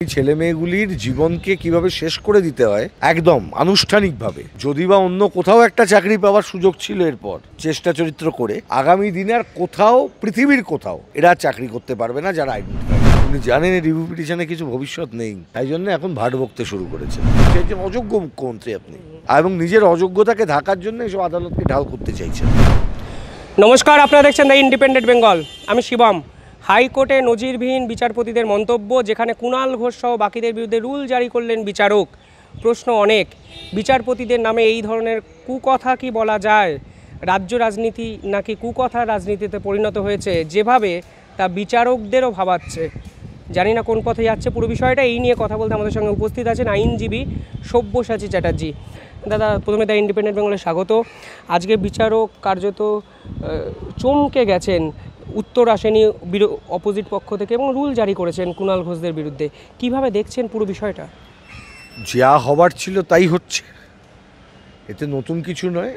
ছেলে মেয়েগুলির জীবনকে কিভাবে শেষ করে দিতে হয় একদম আনুষ্ঠানিকভাবে। যদি বা অন্য কোথাও একটা চাকরি পাওয়ার সুযোগ ছিল এরপর চেষ্টা চরিত্র করে, আগামী দিনে আর কোথাও পৃথিবীর কোথাও এরা চাকরি করতে পারবে না যারা আইডেন্টিফাই। উনি জানেন রিভিউ পিটিশনে কিছু ভবিষ্যৎ নেই, তাই জন্য এখন ভাট বকতে শুরু করেছেন। একজন অযোগ্য মুখ্যমন্ত্রী আপনি, এবং নিজের অযোগ্যতাকে ঢাকার জন্য এসব আদালতকে ঢাল করতে চাইছেন। নমস্কার, আপনারা দেখছেন দ্য ইন্ডিপেন্ডেন্ট বেঙ্গল। আমি শিবম। হাইকোর্টে নজিরবিহীন বিচারপতিদের মন্তব্য, যেখানে কুণাল ঘোষ সহ বাকিদের বিরুদ্ধে রুল জারি করলেন বিচারক। প্রশ্ন অনেক, বিচারপতিদের নামে এই ধরনের কুকথা কি বলা যায়? রাজ্য রাজনীতি নাকি কুকথার রাজনীতিতে পরিণত হয়েছে, যেভাবে তা বিচারকদেরও ভাবাচ্ছে। জানি না কোন পথে যাচ্ছে পুরো বিষয়টা। এই নিয়ে কথা বলতে আমাদের সঙ্গে উপস্থিত আছেন আইনজীবী সব্যসাচী চ্যাটার্জি। দাদা, প্রথমে দ্য ইন্ডিপেন্ডেন্ট বেঙ্গলে স্বাগত। আজকে বিচারক কার্যত চমকে গেছেন, উত্তর আসেনি অপোজিট পক্ষ থেকে, এবং রুল জারি করেছেন কুণাল ঘোষদের বিরুদ্ধে। কিভাবে দেখছেন পুরো বিষয়টা? যা হবার ছিল তাই হচ্ছে, এতে নতুন কিছু নয়।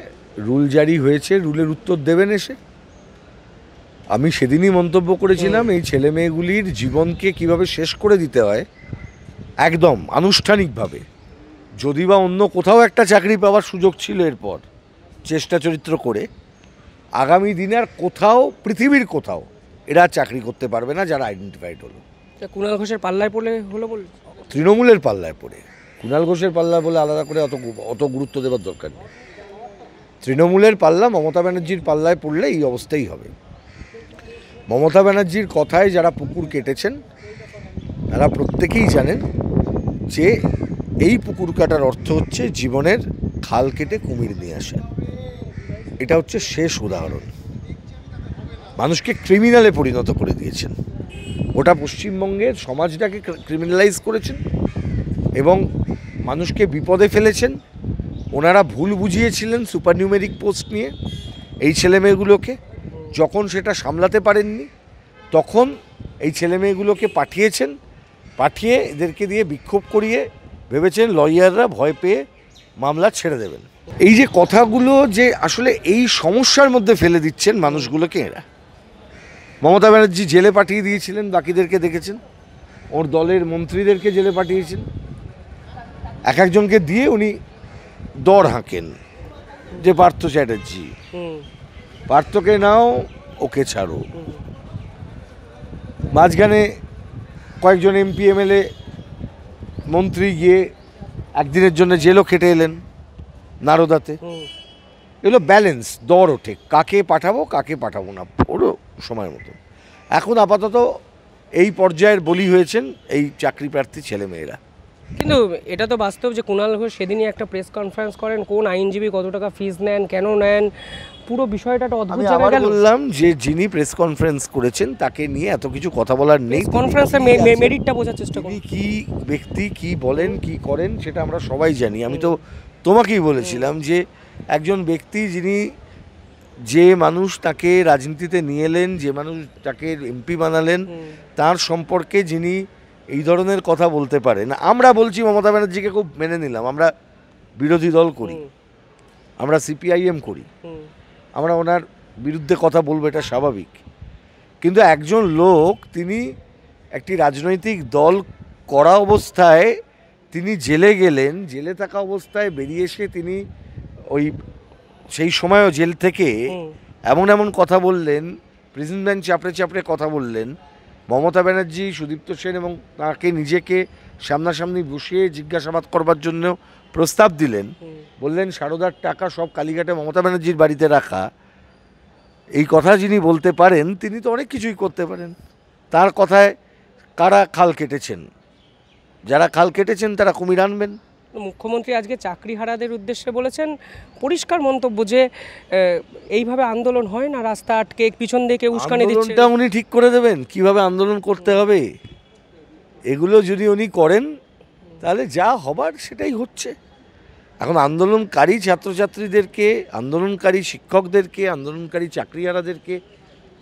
রুল জারি হয়েছে, রুলের উত্তর দেবেন এসে। আমি সেদিনই মন্তব্য করেছিলাম এই ছেলে মেয়েগুলির জীবনকে কিভাবে শেষ করে দিতে হয় একদম আনুষ্ঠানিকভাবে। যদি বা অন্য কোথাও একটা চাকরি পাওয়ার সুযোগ ছিল এরপর চেষ্টা চরিত্র করে, আগামী দিনে আর কোথাও পৃথিবীর কোথাও এরা চাকরি করতে পারবে না যারা আইডেন্টিফাইড হলো। কুণাল ঘোষের পাল্লায় পড়লে হলো বলে, তৃণমূলের পাল্লায় পড়ে। কুণাল ঘোষের পাল্লায় বলে আলাদা করে অত গুরুত্ব দেওয়ার দরকার নেই। তৃণমূলের পাল্লা মমতা ব্যানার্জির পাল্লায় পড়লে এই অবস্থাই হবে। মমতা ব্যানার্জির কথায় যারা পুকুর কেটেছেন তারা প্রত্যেকেই জানেন যে এই পুকুর কাটার অর্থ হচ্ছে জীবনের খাল কেটে কুমির নিয়ে আসা। এটা হচ্ছে শেষ উদাহরণ। মানুষকে ক্রিমিনালে পরিণত করে দিয়েছেন, গোটা পশ্চিমবঙ্গের সমাজটাকে ক্রিমিনালাইজ করেছেন এবং মানুষকে বিপদে ফেলেছেন। ওনারা ভুল বুঝিয়েছিলেন সুপার নিউমেরিক পোস্ট নিয়ে এই ছেলেমেয়েগুলোকে। যখন সেটা সামলাতে পারেননি তখন এই ছেলেমেয়েগুলোকে পাঠিয়ে এদেরকে দিয়ে বিক্ষোভ করিয়ে ভেবেছেন লয়াররা ভয় পেয়ে মামলা ছেড়ে দেবেন। এই যে কথাগুলো যে আসলে এই সমস্যার মধ্যে ফেলে দিচ্ছেন মানুষগুলোকে এরা। মমতা ব্যানার্জি জেলে পাঠিয়ে দিয়েছিলেন, বাকিদেরকে দেখেছেন। ওর দলের মন্ত্রীদেরকে জেলে পাঠিয়েছেন। এক একজনকে দিয়ে উনি দর হাঁকেন যে পার্থ চ্যাটার্জি, পার্থকে নাও, ওকে ছাড়ো। মাঝখানে কয়েকজন এমপি এমএলএ মন্ত্রী গিয়ে একদিনের জন্য জেলও খেটে এলেন নারদাতে। এগুলো ব্যালেন্স, দর ওঠে, কাকে পাঠাবো না ওরও সময় মতো। এখন আপাতত এই পর্যায়ের বলি হয়েছেন এই চাকরি প্রার্থী ছেলেমেয়েরা। কিন্তু এটা তো বাস্তব যে কুণাল ঘোষ সেদিনই একটা প্রেস কনফারেন্স করেন, কোন আইনজীবী কত টাকা ফিস নেন, কেন নেন, পুরো বিষয়টা একটা অদ্ভুত জায়গায় গেল। বললাম যে যিনি প্রেস কনফারেন্স করেছেন তাকে নিয়ে এত কিছু কথা বলার নেই। কনফারেন্সে মেরিটটা বোঝার চেষ্টা করুন। কি ব্যক্তি, কি বলেন, কি করেন সেটা আমরা সবাই জানি। আমি তো তোমাকেই বলেছিলাম যে একজন ব্যক্তি যিনি, যে মানুষ তাকে রাজনীতিতে নিয়ে এলেন, যে মানুষ তাকে এমপি বানালেন, তার সম্পর্কে যিনি এই ধরনের কথা বলতে পারেন। আমরা বলছি মমতা ব্যানার্জিকে খুব মেনে নিলাম, আমরা বিরোধী দল করি, আমরা সিপিআইএম করি, আমরা ওনার বিরুদ্ধে কথা বলবো, এটা স্বাভাবিক। কিন্তু একজন লোক, তিনি একটি রাজনৈতিক দল করা অবস্থায় তিনি জেলে গেলেন, জেলে থাকা অবস্থায় বেরিয়ে এসে তিনি ওই সেই সময়ও জেল থেকে এমন কথা বললেন, প্রিজন ভ্যান চাপড়ে কথা বললেন। মমতা ব্যানার্জি, সুদীপ্ত সেন এবং তাকে নিজেকে সামনাসামনি বসিয়ে জিজ্ঞাসাবাদ করবার জন্য প্রস্তাব দিলেন। বললেন সারদার টাকা সব কালীঘাটে মমতা ব্যানার্জির বাড়িতে রাখা। এই কথা যিনি বলতে পারেন তিনি তো অনেক কিছুই করতে পারেন। তার কথায় কারা খাল কেটেছেন? যারা খাল কেটেছেন তারা কুমির আনবেন। মুখ্যমন্ত্রী আজকে চাকরিহারাদের উদ্দেশ্যে বলেছেন পরিষ্কার মন্তব্য যে এইভাবে আন্দোলন হয় না, রাস্তা আটকে পিছন দিকে উস্কানি দিচ্ছে। আন্দোলনটা উনি ঠিক করে দেবেন কিভাবে আন্দোলন করতে হবে। এগুলো যদি উনি করেন তাহলে যা হবার সেটাই হচ্ছে। এখন আন্দোলনকারী ছাত্রছাত্রীদেরকে, আন্দোলনকারী শিক্ষকদেরকে, আন্দোলনকারী চাকরিহারাদেরকে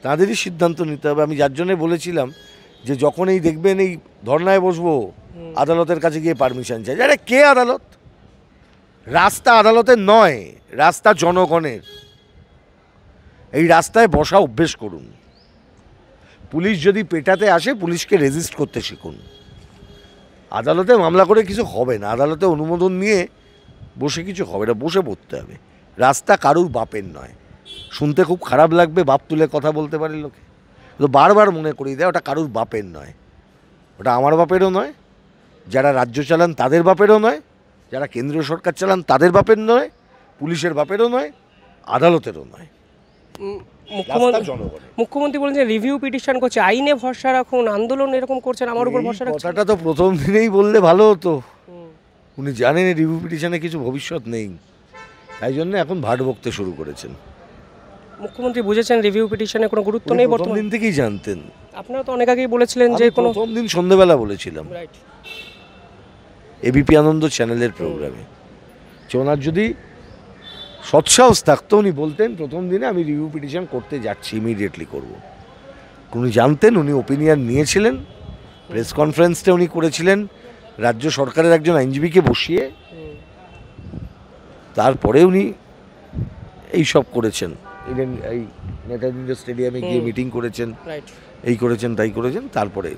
তাদেরই সিদ্ধান্ত নিতে হবে। আমি যার জন্যে বলেছিলাম যে যখন এই দেখবেন এই ধর্নায় বসবো, আদালতের কাছে গিয়ে পারমিশন চাই। আরে কে আদালত? রাস্তা আদালতের নয়, রাস্তা জনগণের। এই রাস্তায় বসা অভ্যেস করুন। পুলিশ যদি পেটাতে আসে পুলিশকে রেজিস্ট করতে শিখুন। আদালতে মামলা করে কিছু হবে না, আদালতে অনুমোদন নিয়ে বসে কিছু হবে না, বসে পড়তে হবে। রাস্তা কারুর বাপের নয়। শুনতে খুব খারাপ লাগবে, বাপ তুলে কথা বলতে পারে লোকে, তো বারবার মনে করিয়ে দেয় ওটা কারুর বাপের নয়, ওটা আমার বাপেরও নয়, যারা রাজ্য চালান তাদের বাপেরও নয়, যারা কেন্দ্রীয় সরকার চালান তাদের বাপের নয়, পুলিশের বাপেরও নয়, আদালতেরও নয়। মুখ্যমন্ত্রী বলেন যে রিভিউ পিটিশন করছে, আইনে ভরসা রাখুন, আন্দোলন এরকম করছেন, আমার উপর ভরসা রাখছেন। কথাটা তো প্রথম দিনেই বললে ভালো হতো। উনি জানেন রিভিউ পিটিশনে কিছু ভবিষ্যৎ নেই, তাই জন্য এখন ভাট বকতে শুরু করেছেন। মুখ্যমন্ত্রী বুঝেছেন রিভিউ পিটিশনে কোনো গুরুত্ব নেই প্রথম দিন থেকেই জানতেন। আপনারা তো অনেক আগেই বলেছিলেন যে কোনো প্রথম দিন সন্ধ্যেবেলা বলেছিলাম রাইট এবিপি আনন্দ চ্যানেলের প্রোগ্রামে, যে ওনার যদি সৎসাহস থাকতো উনি বলতেন প্রথম দিনে আমি রিভিউ পিটিশন করতে যাচ্ছি, ইমিডিয়েটলি করব। উনি জানতেন, উনি ওপিনিয়ন নিয়েছিলেন, প্রেস কনফারেন্সটা উনি করেছিলেন রাজ্য সরকারের একজন আইনজীবীকে বসিয়ে, তারপরে উনি এই সব করেছেন। ইভেন এই নেতাজি স্টেডিয়ামে গিয়ে মিটিং করেছেন, এই করেছেন তাই করেছেন, তারপরে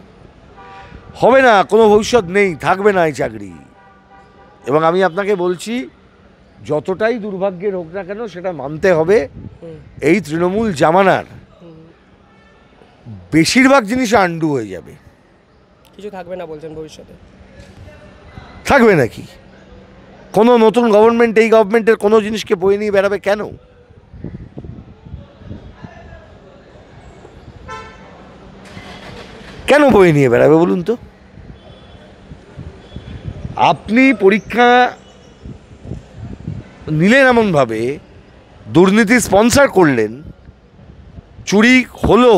হবে না, কোনো ভবিষ্যৎ নেই, থাকবে না এই চাকরি। এবং আমি আপনাকে বলছি যতটাই দুর্ভাগ্যের হোক না কেন সেটা মানতে হবে, এই তৃণমূল জামানার বেশিরভাগ জিনিস আন্ডু হয়ে যাবে, কিছু থাকবে না বলছেন ভবিষ্যতে। থাকবে নাকি? কোনো নতুন গভর্নমেন্ট এই গভর্নমেন্টের কোনো জিনিসকে বয়ে নিয়ে বেড়াবে কেন? কেন বয়ে নিয়ে বেড়াবে বলুন তো? আপনি পরীক্ষা নিলেন এমনভাবে, দুর্নীতি স্পন্সর করলেন, চুরি হলো,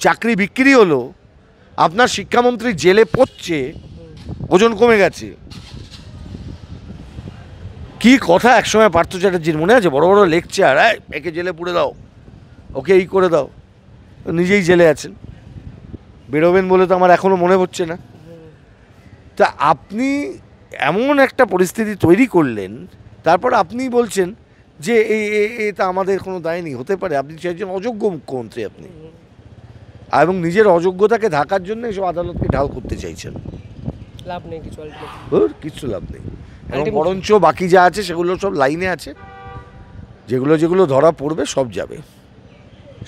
চাকরি বিক্রি হলো, আপনার শিক্ষামন্ত্রী জেলে পড়ছে, ওজন কমে গেছে। কি কথা একসময় পার্থ চ্যাটার্জির মনে আছে, বড় বড় লেকচার, একে জেলে পুড়ে দাও, ওকে এই করে দাও, নিজেই জেলে আছেন, বেরোবেন বলে তো আমার এখনো মনে হচ্ছে না। তা আপনি এমন একটা পরিস্থিতি তৈরি করলেন, তারপর আপনি বলছেন যে এটা আমাদের কোনো দায় নেই। হতে পারে আপনি একজন অযোগ্য মুখ্যমন্ত্রী, আপনি এবং নিজের অযোগ্যতাকে ঢাকার জন্য এসব আদালতকে ঢাল করতে চাইছেন। লাভ নেই কিছু, কিচ্ছু লাভ নেই। এবং বরঞ্চ বাকি যা আছে সেগুলো সব লাইনে আছে, যেগুলো যেগুলো ধরা পড়বে সব যাবে।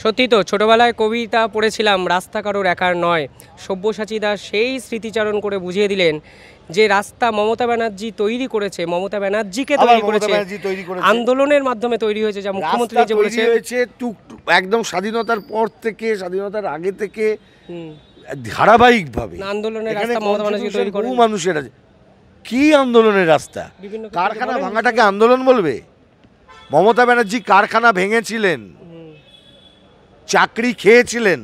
সত্যি তো, ছোটবেলায় কবিতা পড়েছিলাম, রাস্তা কারোর একার নয়। সব্যসাচী দাস সেই স্মৃতিচারণ করে বুঝিয়ে দিলেন যে রাস্তা মমতা ব্যানার্জি তৈরি করেছে, মমতা ব্যানার্জিকে তৈরি করেছে, আন্দোলনের মাধ্যমে তৈরি হয়েছে, যা মুখ্যমন্ত্রী যে বলেছে একদম স্বাধীনতার পর থেকে, স্বাধীনতার আগে থেকে ধারাবাহিকভাবে আন্দোলনের রাস্তা মমতা ব্যানার্জি তৈরি করে। বহু মানুষের কি আন্দোলনের রাস্তা? কারখানা ভাঙাটাকে আন্দোলন বলবে? মমতা ব্যানার্জি কারখানা ভেঙেছিলেন, চাকরি খেয়েছিলেন,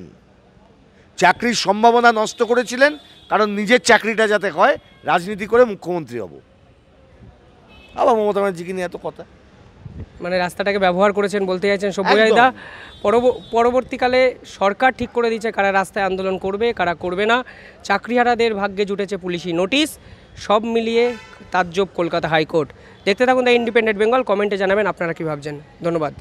চাকরির সম্ভাবনা নষ্ট করেছিলেন, কারণ নিজের চাকরিটা যাতে হয় রাজনীতি করে মুখ্যমন্ত্রী হব। আবার মমতা ব্যানার্জিকে নিয়ে এত কথা, মানে রাস্তাটাকে ব্যবহার করেছেন বলতে চাইছেন সব্যসাচী দা। পরবর্তীকালে সরকার ঠিক করে দিচ্ছে কারা রাস্তায় আন্দোলন করবে, কারা করবে না। চাকরিহারাদের ভাগ্যে জুটেছে পুলিশি নোটিশ। সব মিলিয়ে তাজ্জব কলকাতা হাইকোর্ট। দেখতে থাকুন দ্য ইন্ডিপেন্ডেন্ট বেঙ্গল। কমেন্টে জানাবেন আপনারা কী ভাবছেন। ধন্যবাদ।